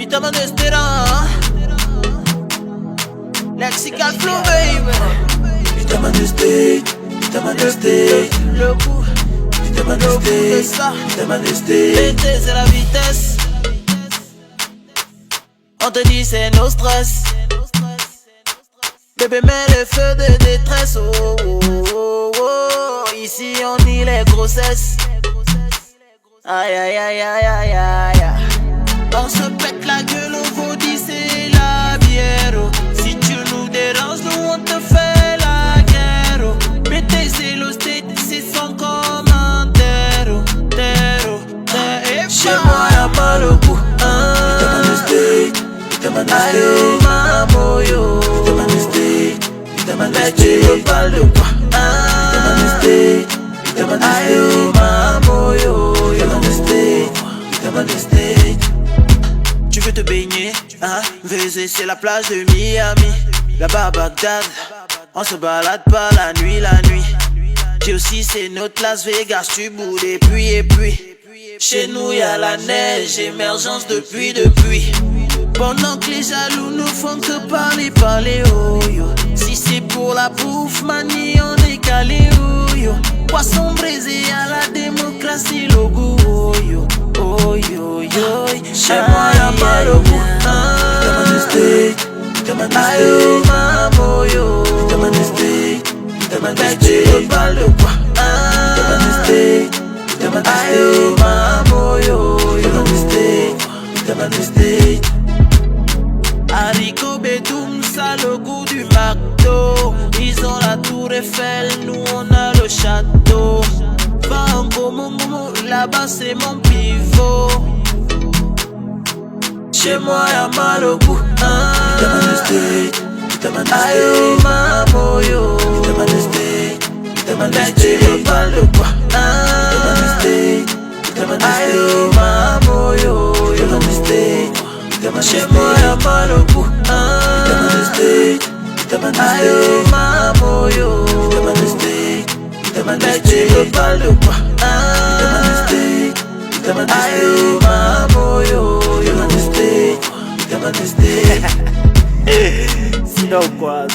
Putain Manestera, Lexical Flow baby. Putain Manesté, putain Manesté, Le coup, putain le coup de Manesté, ça. putain Manesté. L'été c'est la vitesse. On te dit c'est nos stress. Bébé mets le feu de détresse. Oh, oh, oh, oh. Ici on dit les grossesses. Aïe aïe aïe aïe aïe aïe. On se pète la gueule, on vous dit c'est la bière. Oh. Si tu nous déranges, nous on te fait la guerre. Oh. Mais tes élostés, c'est sans commentaire. Oh. Terre, terre. Chez moi y'a mal au cou. Putain Manesté, putain Manesté. Ayo mamo yo. Putain Manesté, putain Mais Manesté. tu veux pas de quoi? Putain Manesté, putain Manesté. Ayo mamo yo. Putain Manesté, putain Manesté. Tu veux te baigner, hein? Baiser c'est la plage de Miami. Là-bas à Bagdad, on se balade pas la nuit, la nuit. J'ai aussi c'est notre Las Vegas, tu boudes et puis. Chez nous y'a la neige, émergence depuis. Pendant que les jaloux nous font que parler, oh yo. Si c'est pour la bouffe, mani on est calé, oh yo. Poisson braisé à la démocratie, logo, oh yo. Oh yo yo. Chez moi y'a mal au cou. Putain Manesté, putain Manesté. Ayo mamo yo. Putain Manesté, putain Mais Manesté. tu veux pas de quoi? Putain Manesté, putain Manesté. Ayo mamo yo. Putain Manesté, putain Manesté. Haricot Bédoum, ça le goût du McDo. Ils ont la tour Eiffel, nous on a le château. Bango Momo, là-bas c'est mon pivot. Chez moi y'a mal au cou. Putain Manesté, putain Manesté. Ayo mamo yo. Putain Manesté, putain Mais Manesté. tu veux pas de quoi? Putain Manesté, putain Manesté. Ayo mamo yo. Putain Manesté, putain Manesté. Chez moi y'a mal au cou. Putain Manesté, putain Manesté. Ayo mamo yo. Putain Manesté, putain Mais Manesté. tu veux pas de quoi? Putain Manesté, putain Manesté. Ayo mamo yo. Putain Manesté, putain Manesté. Sinon quoi?